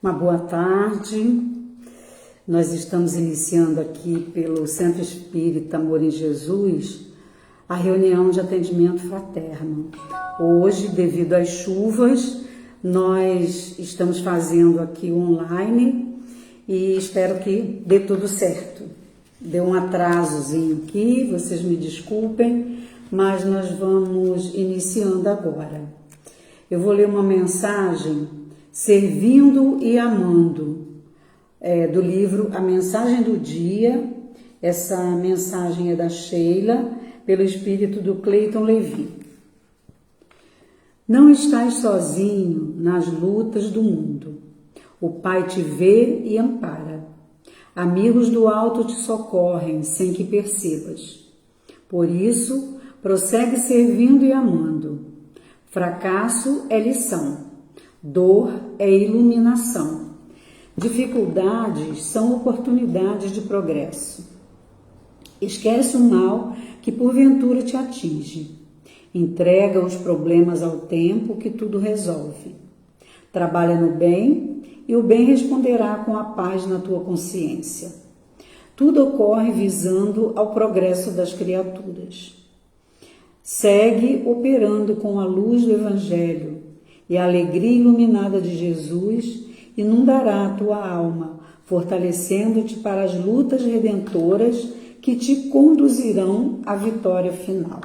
Uma boa tarde. Nós estamos iniciando aqui pelo Centro Espírita Amor em Jesus a reunião de atendimento fraterno. Hoje, devido às chuvas, nós estamos fazendo aqui online e espero que dê tudo certo. Deu um atrasozinho aqui, vocês me desculpem, mas nós vamos iniciando agora. Eu vou ler uma mensagem, Servindo e Amando, do livro A Mensagem do Dia. Essa mensagem é da Sheila, pelo espírito do Cleiton Levi. Não estás sozinho nas lutas do mundo. O Pai te vê e ampara. Amigos do alto te socorrem sem que percebas. Por isso, prossegue servindo e amando. Fracasso é lição. Dor é iluminação. Dificuldades são oportunidades de progresso. Esquece o mal que porventura te atinge. Entrega os problemas ao tempo que tudo resolve. Trabalha no bem e o bem responderá com a paz na tua consciência. Tudo ocorre visando ao progresso das criaturas. Segue operando com a luz do Evangelho e a alegria iluminada de Jesus inundará a tua alma, fortalecendo-te para as lutas redentoras que te conduzirão à vitória final.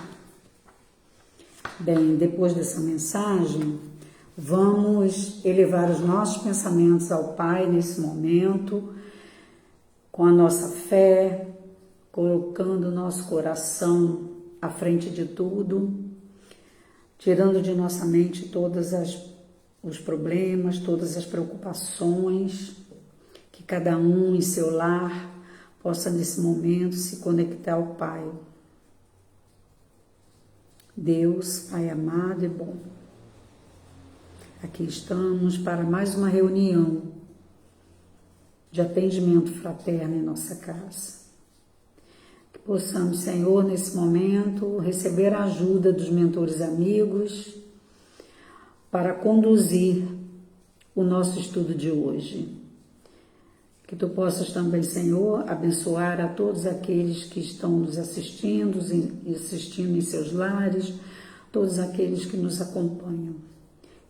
Bem, depois dessa mensagem, vamos elevar os nossos pensamentos ao Pai nesse momento, com a nossa fé, colocando o nosso coração à frente de tudo, tirando de nossa mente todos os problemas, todas as preocupações, que cada um em seu lar possa nesse momento se conectar ao Pai. Deus, Pai amado e bom, aqui estamos para mais uma reunião de atendimento fraterno em nossa casa. Que possamos, Senhor, nesse momento, receber a ajuda dos mentores amigos para conduzir o nosso estudo de hoje. Que Tu possas também, Senhor, abençoar a todos aqueles que estão nos assistindo em seus lares, todos aqueles que nos acompanham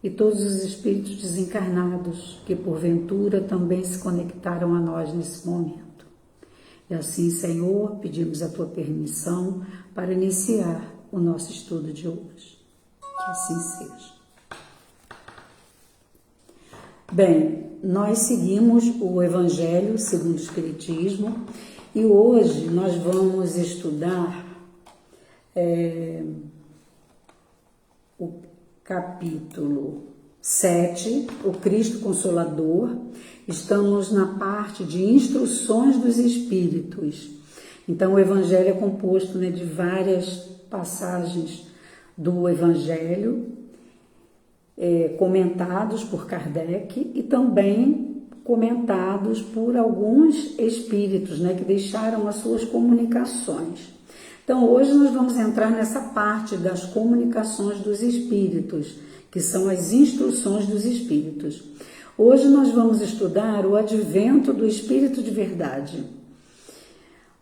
e todos os espíritos desencarnados que porventura também se conectaram a nós nesse momento. E assim, Senhor, pedimos a Tua permissão para iniciar o nosso estudo de hoje. Que assim seja. Bem, nós seguimos o Evangelho segundo o Espiritismo e hoje nós vamos estudar o capítulo 7, o Cristo Consolador. Estamos na parte de instruções dos Espíritos. Então, o Evangelho é composto de várias passagens do Evangelho, comentados por Kardec e também comentados por alguns espíritos, que deixaram as suas comunicações. Então, hoje nós vamos entrar nessa parte das comunicações dos espíritos, que são as instruções dos espíritos. Hoje nós vamos estudar o advento do Espírito de Verdade.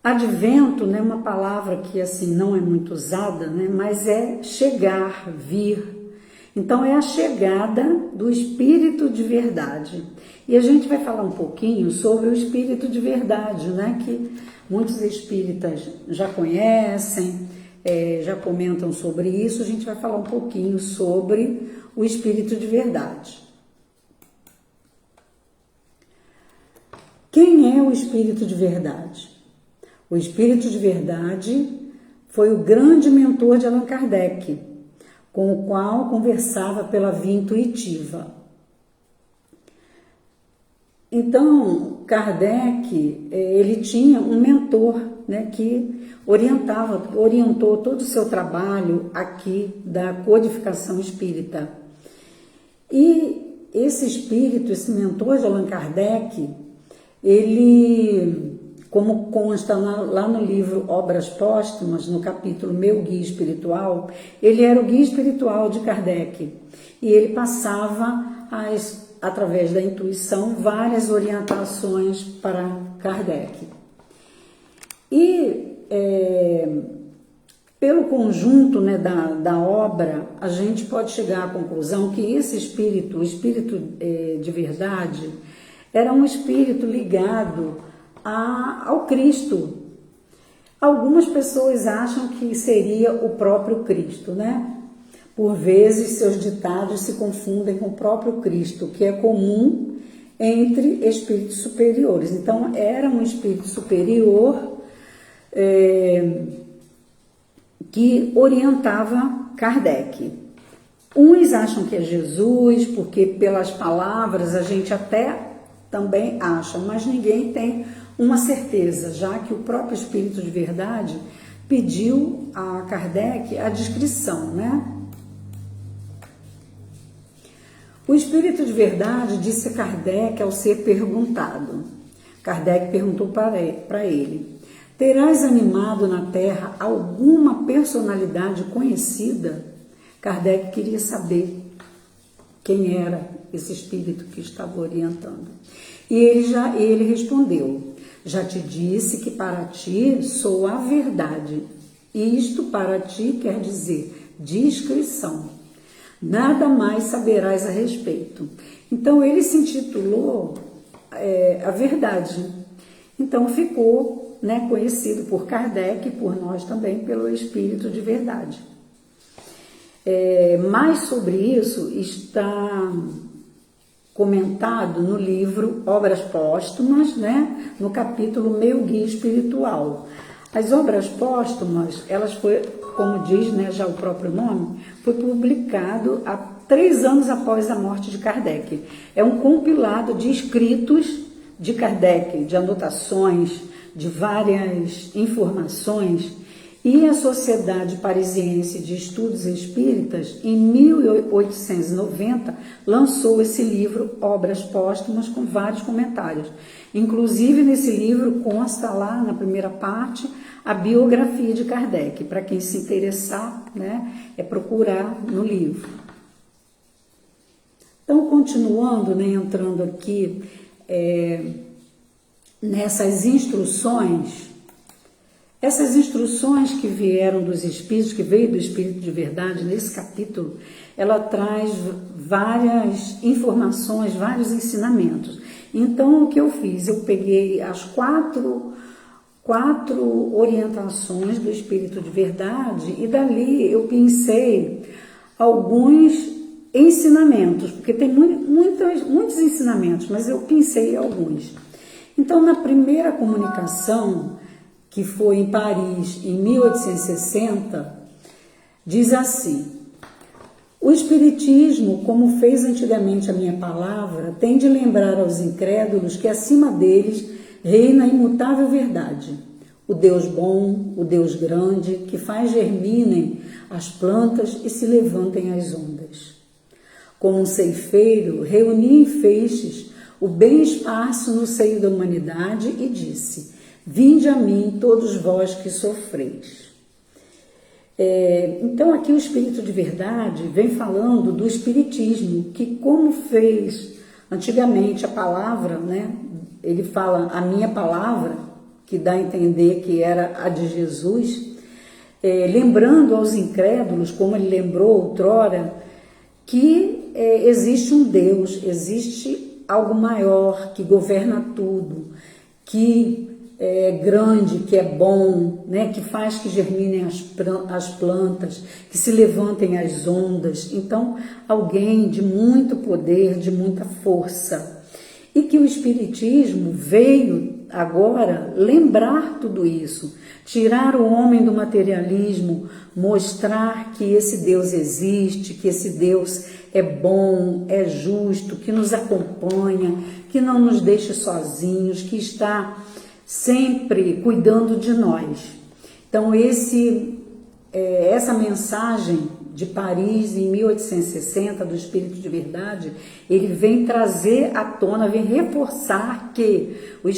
Advento é uma palavra que assim não é muito usada, mas é chegar, vir. Então, é a chegada do Espírito de Verdade. E a gente vai falar um pouquinho sobre o Espírito de Verdade, que muitos espíritas já conhecem, já comentam sobre isso. A gente vai falar um pouquinho sobre o Espírito de Verdade. Quem é o Espírito de Verdade? O Espírito de Verdade foi o grande mentor de Allan Kardec, com o qual conversava pela via intuitiva. Então, Kardec, ele tinha um mentor, que orientou todo o seu trabalho aqui da codificação espírita. E esse espírito, esse mentor de Allan Kardec, ele, como consta lá no livro Obras Póstumas, no capítulo Meu Guia Espiritual, ele era o guia espiritual de Kardec e ele passava as através da intuição, várias orientações para Kardec. E pelo conjunto, né, da obra, a gente pode chegar à conclusão que esse espírito, o espírito de verdade, era um espírito ligado ao Cristo. Algumas pessoas acham que seria o próprio Cristo, né? Por vezes, seus ditados se confundem com o próprio Cristo, que é comum entre espíritos superiores. Então, era um espírito superior que orientava Kardec. Uns acham que é Jesus, porque pelas palavras a gente até também acha, mas ninguém tem uma certeza, já que o próprio espírito de verdade pediu a Kardec a descrição, né? O espírito de verdade disse a Kardec ao ser perguntado. Kardec perguntou para ele: terás animado na Terra alguma personalidade conhecida? Kardec queria saber quem era esse espírito que estava orientando. E ele respondeu: já te disse que para ti sou a verdade. Isto para ti quer dizer discrição. Nada mais saberás a respeito. Então ele se intitulou a verdade. Então ficou, né, conhecido por Kardec e por nós também pelo espírito de verdade. Mais sobre isso está comentado no livro Obras Póstumas, né, no capítulo Meu Guia Espiritual. As obras póstumas, elas foi, como diz, né, já o próprio nome, foi publicado há 3 anos após a morte de Kardec. É um compilado de escritos de Kardec, de anotações, de várias informações, e a Sociedade Parisiense de Estudos Espíritas, em 1890, lançou esse livro, Obras Póstumas, com vários comentários. Inclusive, nesse livro consta lá, na primeira parte, a biografia de Kardec. Para quem se interessar, né, é procurar no livro. Então, continuando, né, entrando aqui nessas instruções, essas instruções que vieram dos Espíritos, que veio do Espírito de Verdade, nesse capítulo, ela traz várias informações, vários ensinamentos. Então, o que eu fiz? Eu peguei as quatro orientações do Espírito de Verdade e dali eu pensei alguns ensinamentos, porque tem muitos ensinamentos, mas eu pensei alguns. Então, na primeira comunicação, que foi em Paris, em 1860, diz assim: o Espiritismo, como fez antigamente a minha palavra, tem de lembrar aos incrédulos que acima deles reina a imutável verdade, o Deus bom, o Deus grande, que faz germinem as plantas e se levantem as ondas. Como um ceifeiro, reunia em feixes o bem esparso no seio da humanidade e disse: vinde a mim, todos vós que sofreis. Então, aqui o Espírito de Verdade vem falando do Espiritismo, que como fez antigamente a palavra, né? Ele fala a minha palavra, que dá a entender que era a de Jesus, lembrando aos incrédulos, como ele lembrou outrora, que existe um Deus, existe algo maior que governa tudo, que é grande, que é bom, né, que faz que germinem as plantas, que se levantem as ondas. Então, alguém de muito poder, de muita força. E que o Espiritismo veio agora lembrar tudo isso, tirar o homem do materialismo, mostrar que esse Deus existe, que esse Deus é bom, é justo, que nos acompanha, que não nos deixa sozinhos, que está sempre cuidando de nós. Então, essa mensagem de Paris em 1860, do Espírito de Verdade, ele vem trazer à tona, vem reforçar que o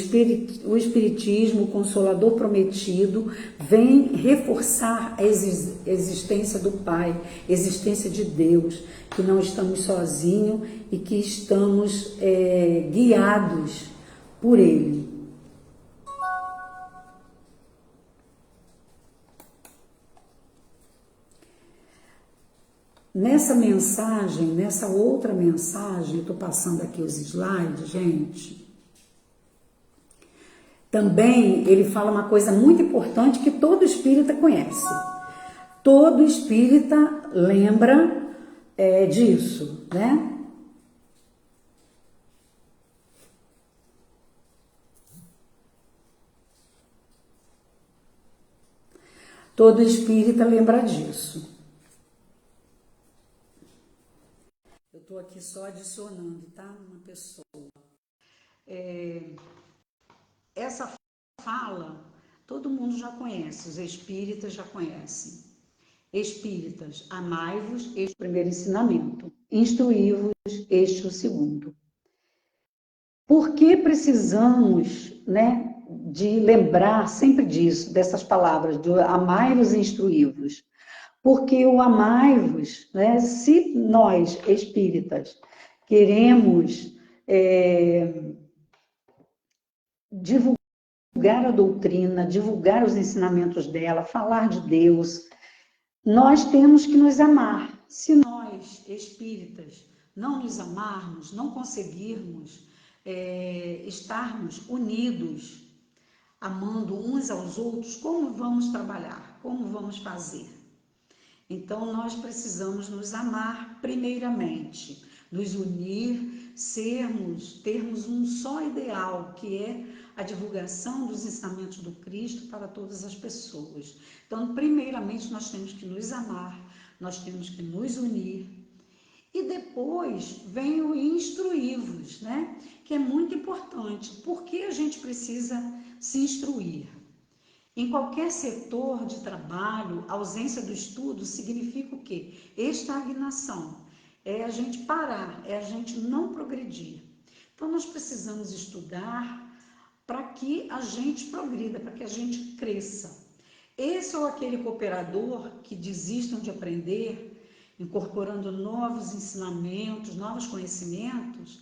Espiritismo, o Consolador Prometido, vem reforçar a existência do Pai, a existência de Deus, que não estamos sozinhos e que estamos guiados por Ele. Nessa mensagem, nessa outra mensagem, eu estou passando aqui os slides, gente. Também ele fala uma coisa muito importante que todo espírita conhece. Todo espírita lembra disso, né? Todo espírita lembra disso. Eu estou aqui só adicionando, tá? Uma pessoa. Essa fala, todo mundo já conhece, os espíritas já conhecem. Espíritas, amai-vos, este é o primeiro ensinamento. Instruí-vos, este é o segundo. Por que precisamos, né, de lembrar sempre disso, dessas palavras, do amai-vos e instruí-vos? Porque o amai-vos, né, se nós, espíritas, queremos divulgar a doutrina, divulgar os ensinamentos dela, falar de Deus, nós temos que nos amar. Se nós, espíritas, não nos amarmos, não conseguirmos estarmos unidos, amando uns aos outros, como vamos trabalhar? Como vamos fazer? Então, nós precisamos nos amar primeiramente, nos unir, termos um só ideal, que é a divulgação dos ensinamentos do Cristo para todas as pessoas. Então, primeiramente, nós temos que nos amar, nós temos que nos unir. E depois vem o instruí-vos, né? Que é muito importante. Por que a gente precisa se instruir? Em qualquer setor de trabalho, a ausência do estudo significa o quê? Estagnação. É a gente parar, é a gente não progredir. Então, nós precisamos estudar para que a gente progrida, para que a gente cresça. Esse ou aquele cooperador que desistam de aprender, incorporando novos ensinamentos, novos conhecimentos,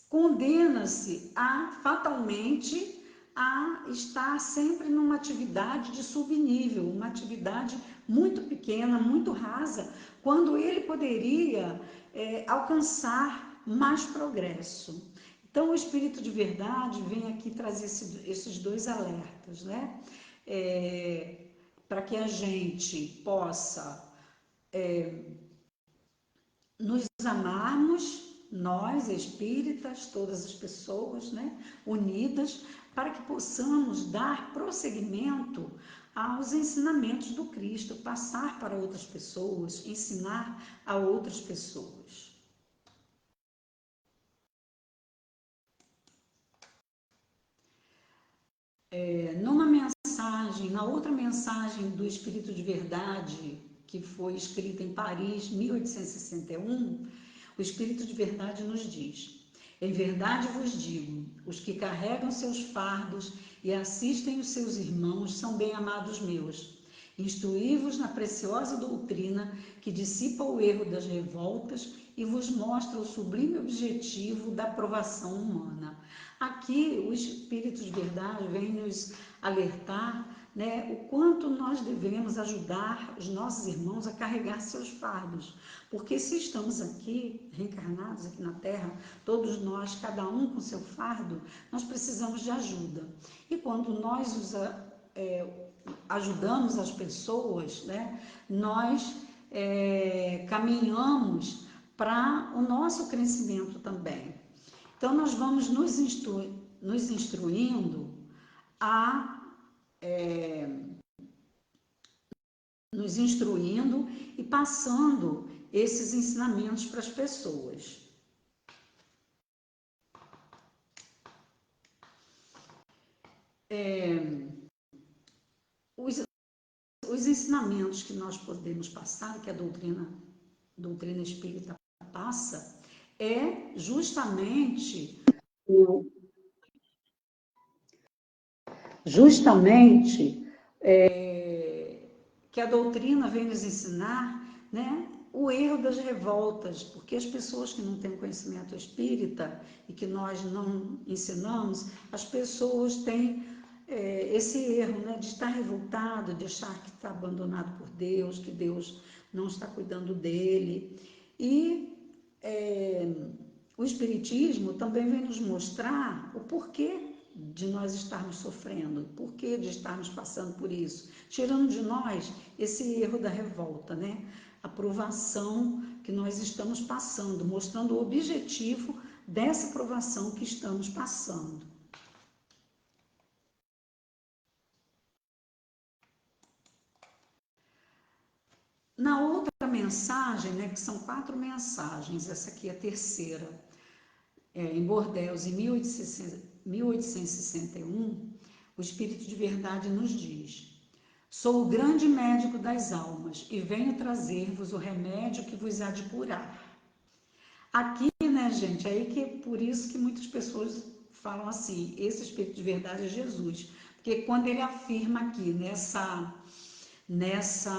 condena-se a fatalmente a estar sempre numa atividade de subnível, uma atividade muito pequena, muito rasa, quando ele poderia alcançar mais progresso. Então, o Espírito de Verdade vem aqui trazer esses dois alertas, né? Para que a gente possa nos amarmos, nós espíritas, todas as pessoas, né, unidas, para que possamos dar prosseguimento aos ensinamentos do Cristo, passar para outras pessoas, ensinar a outras pessoas. Numa mensagem, na outra mensagem do Espírito de Verdade, que foi escrita em Paris, 1861, o Espírito de Verdade nos diz: em verdade vos digo, os que carregam seus fardos e assistem os seus irmãos são bem-amados meus. Instruí-vos na preciosa doutrina que dissipa o erro das revoltas e vos mostra o sublime objetivo da provação humana. Aqui o Espírito de Verdade vem nos alertar, né, o quanto nós devemos ajudar os nossos irmãos a carregar seus fardos. Porque se estamos aqui, reencarnados aqui na Terra, todos nós, cada um com seu fardo, nós precisamos de ajuda. E quando nós ajudamos as pessoas, né, nós caminhamos para o nosso crescimento também. Então, nós vamos nos instruindo nos instruindo e passando esses ensinamentos para as pessoas. os ensinamentos que nós podemos passar, que a doutrina espírita passa, é justamente justamente que a doutrina vem nos ensinar, né, o erro das revoltas, porque as pessoas que não têm conhecimento espírita e que nós não ensinamos, as pessoas têm esse erro, né, de estar revoltado, de achar que está abandonado por Deus, que Deus não está cuidando dele. E o Espiritismo também vem nos mostrar o porquê de nós estarmos sofrendo, o porquê de estarmos passando por isso, tirando de nós esse erro da revolta, né? A provação que nós estamos passando, mostrando o objetivo dessa provação que estamos passando. Na outra mensagem, né, que são 4 mensagens, essa aqui é a terceira, em Bordeaux, em 1861, o Espírito de Verdade nos diz: sou o grande médico das almas e venho trazer-vos o remédio que vos há de curar. Aqui, né, gente, aí que é por isso que muitas pessoas falam assim, esse Espírito de Verdade é Jesus, porque quando ele afirma aqui nessa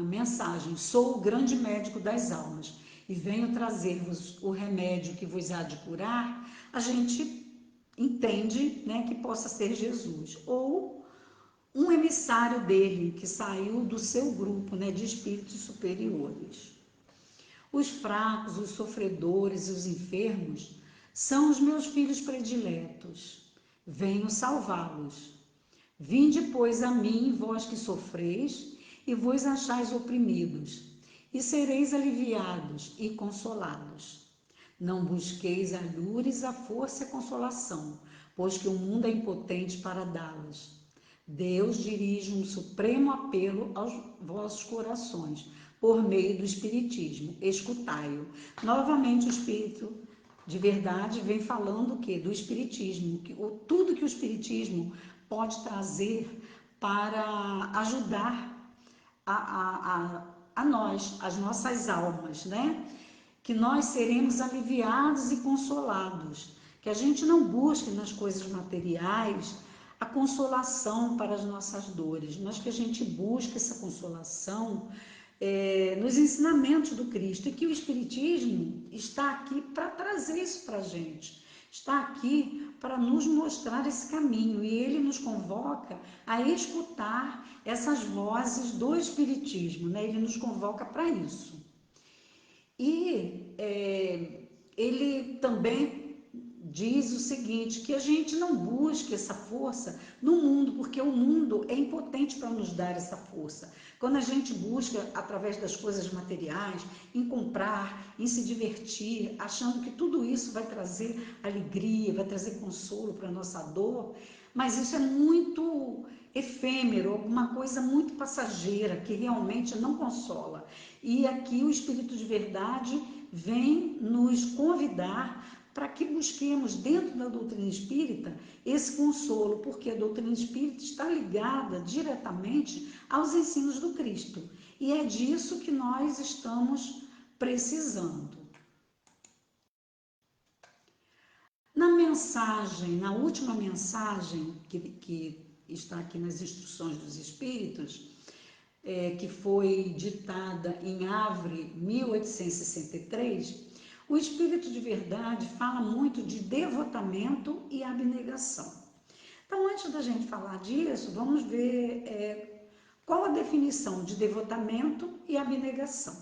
mensagem, sou o grande médico das almas e venho trazer-vos o remédio que vos há de curar, a gente entende, né, que possa ser Jesus, ou um emissário dele, que saiu do seu grupo, né, de espíritos superiores. Os fracos, os sofredores e os enfermos são os meus filhos prediletos. Venho salvá-los. Vinde, pois, a mim, vós que sofreis e vos achais oprimidos, e sereis aliviados e consolados. Não busqueis alhures a força e a consolação, pois que o mundo é impotente para dá-las. Deus dirige um supremo apelo aos vossos corações, por meio do Espiritismo. Escutai-o. Novamente o Espírito de Verdade vem falando o quê? Do Espiritismo, tudo que o Espiritismo pode trazer para ajudar a nós, as nossas almas, né? Que nós seremos aliviados e consolados, que a gente não busque nas coisas materiais a consolação para as nossas dores, mas que a gente busque essa consolação nos ensinamentos do Cristo, e que o Espiritismo está aqui para trazer isso para a gente, está aqui para nos mostrar esse caminho, e ele nos convoca a escutar essas vozes do Espiritismo, né? Ele nos convoca para isso. E ele também diz o seguinte, que a gente não busque essa força no mundo, porque o mundo é impotente para nos dar essa força. Quando a gente busca, através das coisas materiais, em comprar, em se divertir, achando que tudo isso vai trazer alegria, vai trazer consolo para a nossa dor, mas isso é muito efêmero, alguma coisa muito passageira, que realmente não consola. E aqui o Espírito de Verdade vem nos convidar para que busquemos dentro da doutrina espírita esse consolo, porque a doutrina espírita está ligada diretamente aos ensinos do Cristo. E é disso que nós estamos precisando. Na última mensagem que está aqui nas instruções dos Espíritos, que foi ditada em Havre, 1863, o Espírito de Verdade fala muito de devotamento e abnegação. Então, antes da gente falar disso, vamos ver qual a definição de devotamento e abnegação.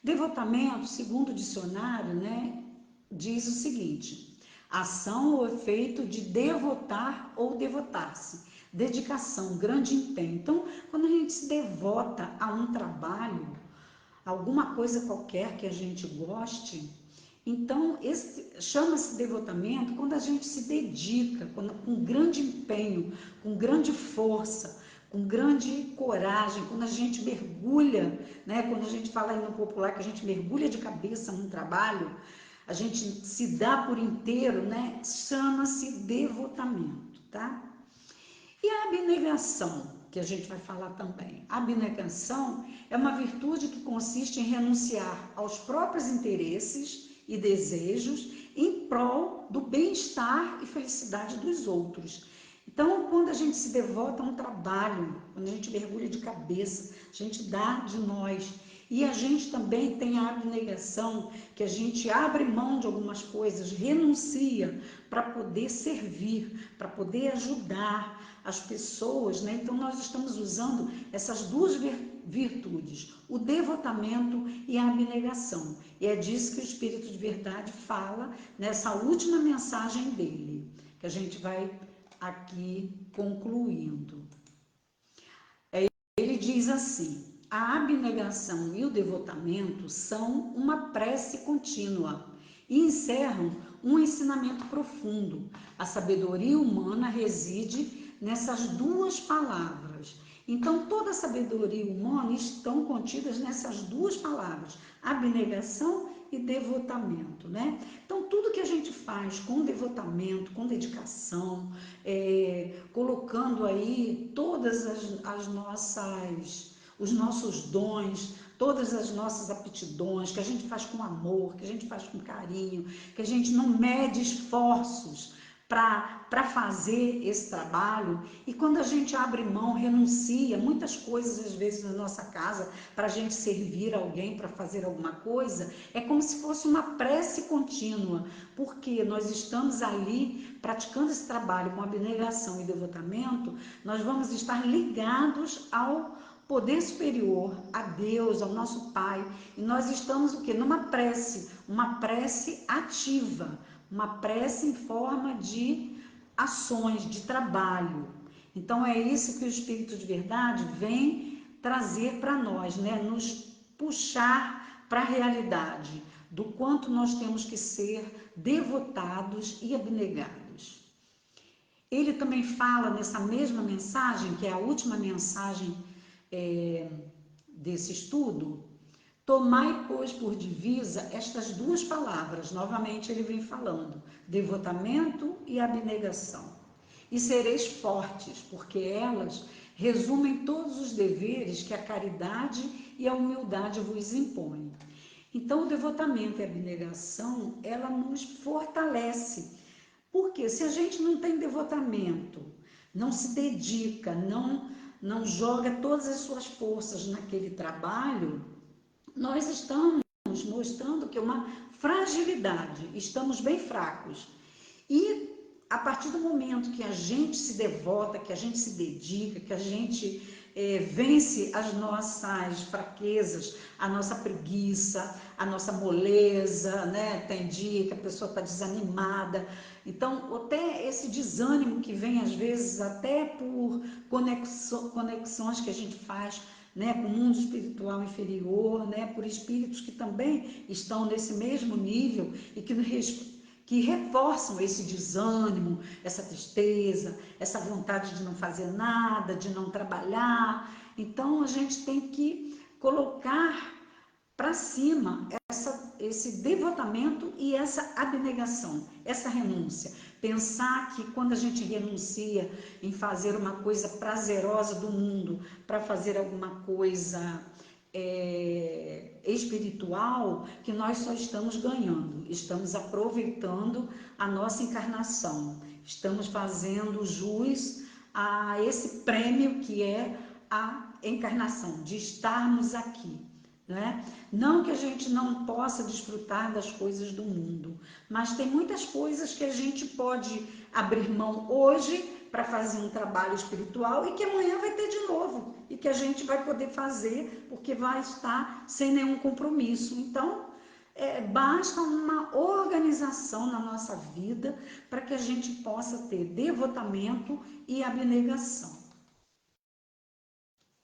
Devotamento, segundo o dicionário, né, diz o seguinte: ação ou efeito de devotar ou devotar-se, dedicação, grande empenho. Então, quando a gente se devota a um trabalho, alguma coisa qualquer que a gente goste, então chama-se devotamento quando a gente se dedica, com grande empenho, com grande força, com grande coragem, quando a gente mergulha, né? Quando a gente fala aí no popular que a gente mergulha de cabeça num trabalho, a gente se dá por inteiro, né? Chama-se devotamento, tá? E a abnegação, que a gente vai falar também. A abnegação é uma virtude que consiste em renunciar aos próprios interesses e desejos em prol do bem-estar e felicidade dos outros. Então, quando a gente se devota a um trabalho, quando a gente mergulha de cabeça, a gente dá de nós. E a gente também tem a abnegação, que a gente abre mão de algumas coisas, renuncia para poder servir, para poder ajudar as pessoas, né? Então, nós estamos usando essas duas virtudes, o devotamento e a abnegação. E é disso que o Espírito de Verdade fala nessa última mensagem dele, que a gente vai aqui concluindo. Ele diz assim: a abnegação e o devotamento são uma prece contínua e encerram um ensinamento profundo. A sabedoria humana reside nessas duas palavras. Então, toda a sabedoria humana estão contidas nessas duas palavras, abnegação e devotamento, né? Então, tudo que a gente faz com devotamento, com dedicação, colocando aí todas as nossas, os nossos dons, todas as nossas aptidões, que a gente faz com amor, que a gente faz com carinho, que a gente não mede esforços para fazer esse trabalho. E quando a gente abre mão, renuncia muitas coisas às vezes na nossa casa para a gente servir alguém, para fazer alguma coisa, é como se fosse uma prece contínua, porque nós estamos ali praticando esse trabalho com abnegação e devotamento. Nós vamos estar ligados ao poder superior, a Deus, ao nosso Pai, e nós estamos o quê? Numa prece, uma prece ativa, uma prece em forma de ações, de trabalho. Então é isso que o Espírito de Verdade vem trazer para nós, né? Nos puxar para a realidade do quanto nós temos que ser devotados e abnegados. Ele também fala nessa mesma mensagem, que é a última mensagem desse estudo: tomai, pois, por divisa estas duas palavras, novamente ele vem falando, devotamento e abnegação, e sereis fortes, porque elas resumem todos os deveres que a caridade e a humildade vos impõem. Então, o devotamento e a abnegação, ela nos fortalece, porque se a gente não tem devotamento, não se dedica, não joga todas as suas forças naquele trabalho, nós estamos mostrando que é uma fragilidade, estamos bem fracos. E a partir do momento que a gente se devota, que a gente se dedica, que a gente vence as nossas fraquezas, a nossa preguiça, a nossa moleza, né? Tem dia que a pessoa está desanimada. Então, até esse desânimo que vem às vezes até por conexões que a gente faz, né, com o mundo espiritual inferior, né, por espíritos que também estão nesse mesmo nível e que reforçam esse desânimo, essa tristeza, essa vontade de não fazer nada, de não trabalhar. Então, a gente tem que colocar para cima esse devotamento e essa abnegação, essa renúncia. Pensar que quando a gente renuncia em fazer uma coisa prazerosa do mundo para fazer alguma coisa espiritual, que nós só estamos ganhando, estamos aproveitando a nossa encarnação, estamos fazendo jus a esse prêmio que é a encarnação, de estarmos aqui. Né? Não que a gente não possa desfrutar das coisas do mundo, mas tem muitas coisas que a gente pode abrir mão hoje para fazer um trabalho espiritual e que amanhã vai ter de novo e que a gente vai poder fazer porque vai estar sem nenhum compromisso. Então, basta uma organização na nossa vida para que a gente possa ter devotamento e abnegação.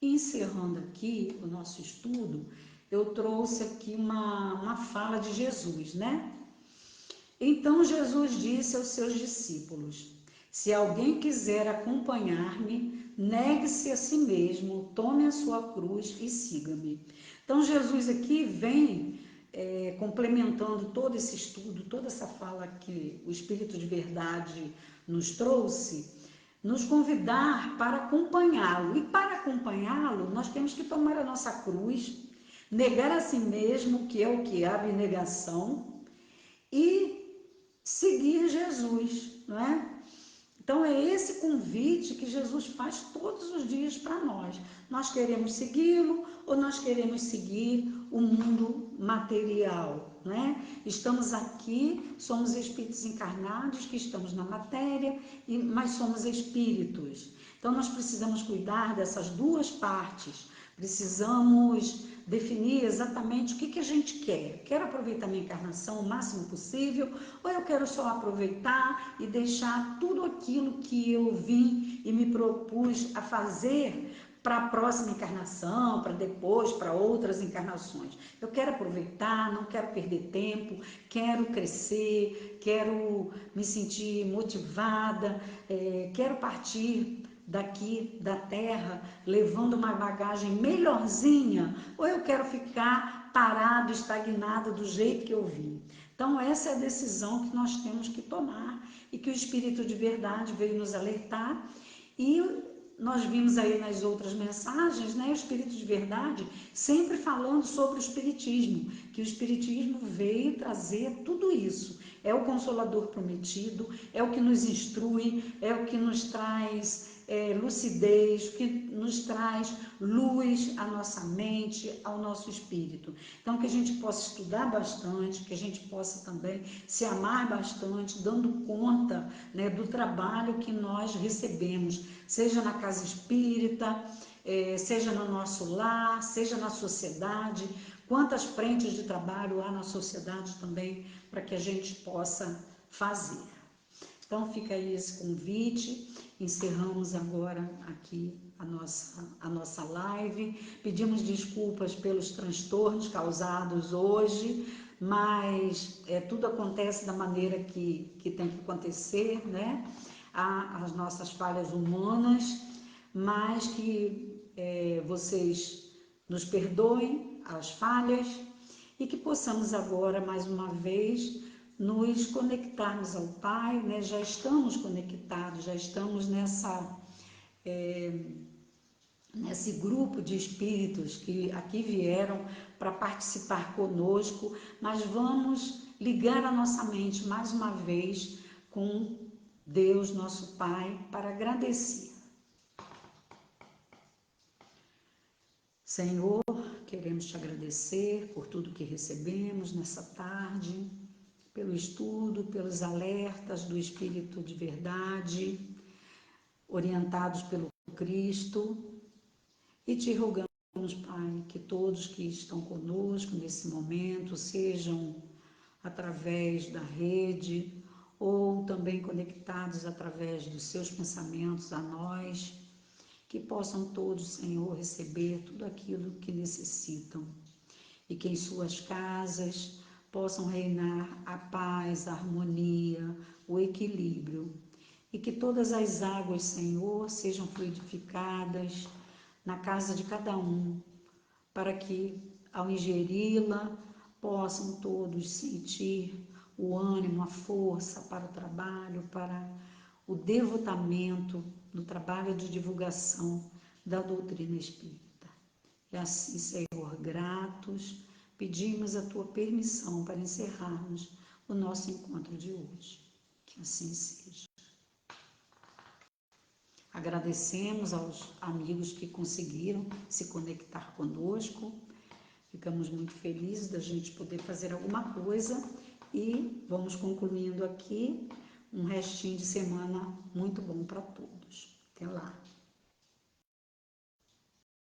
Encerrando aqui o nosso estudo, eu trouxe aqui uma fala de Jesus, né? Então Jesus disse aos seus discípulos: se alguém quiser acompanhar-me, negue-se a si mesmo, tome a sua cruz e siga-me. Então Jesus aqui vem complementando todo esse estudo, toda essa fala que o Espírito de Verdade nos trouxe, nos convidar para acompanhá-lo. E para acompanhá-lo, nós temos que tomar a nossa cruz, negar a si mesmo, que é o que é a abnegação, e seguir Jesus, não é? Então é esse convite que Jesus faz todos os dias para nós. Nós queremos segui-lo ou nós queremos seguir o mundo material, né? Estamos aqui, somos espíritos encarnados que estamos na matéria, mas somos espíritos. Então nós precisamos cuidar dessas duas partes. Precisamos definir exatamente o que a gente quer. Quero aproveitar minha encarnação o máximo possível, ou eu quero só aproveitar e deixar tudo aquilo que eu vim e me propus a fazer para a próxima encarnação, para depois, para outras encarnações. Eu quero aproveitar, não quero perder tempo, quero crescer, quero me sentir motivada, quero partir daqui da terra levando uma bagagem melhorzinha, ou eu quero ficar parado, estagnado do jeito que eu vim. Então essa é a decisão que nós temos que tomar e que o Espírito de Verdade veio nos alertar. E nós vimos aí nas outras mensagens, né, o Espírito de Verdade sempre falando sobre o Espiritismo, que o Espiritismo veio trazer tudo isso. É o Consolador prometido, é o que nos instrui, é o que nos traz lucidez, que nos traz luz à nossa mente, ao nosso espírito. Então que a gente possa estudar bastante, que a gente possa também se amar bastante, dando conta, né, do trabalho que nós recebemos, seja na casa espírita, seja no nosso lar, seja na sociedade. Quantas frentes de trabalho há na sociedade também para que a gente possa fazer. Então fica aí esse convite. Encerramos agora aqui a nossa live. Pedimos desculpas pelos transtornos causados hoje, mas tudo acontece da maneira que tem que acontecer, né? Há as nossas falhas humanas, mas que vocês nos perdoem as falhas e que possamos agora, mais uma vez, nos conectarmos ao Pai, né? Já estamos conectados, já estamos nesse grupo de espíritos que aqui vieram para participar conosco, mas vamos ligar a nossa mente mais uma vez com Deus, nosso Pai, para agradecer. Senhor, queremos te agradecer por tudo que recebemos nessa tarde, pelo estudo, pelos alertas do Espírito de Verdade, orientados pelo Cristo, e te rogamos, Pai, que todos que estão conosco nesse momento, sejam através da rede ou também conectados através dos seus pensamentos a nós, que possam todos, Senhor, receber tudo aquilo que necessitam e que em suas casas possam reinar a paz, a harmonia, o equilíbrio, e que todas as águas, Senhor, sejam fluidificadas na casa de cada um, para que, ao ingeri-la, possam todos sentir o ânimo, a força para o trabalho, para o devotamento no trabalho de divulgação da doutrina espírita. E assim, Senhor, gratos, pedimos a tua permissão para encerrarmos o nosso encontro de hoje. Que assim seja. Agradecemos aos amigos que conseguiram se conectar conosco. Ficamos muito felizes da gente poder fazer alguma coisa e vamos concluindo aqui um restinho de semana muito bom para todos. Até lá.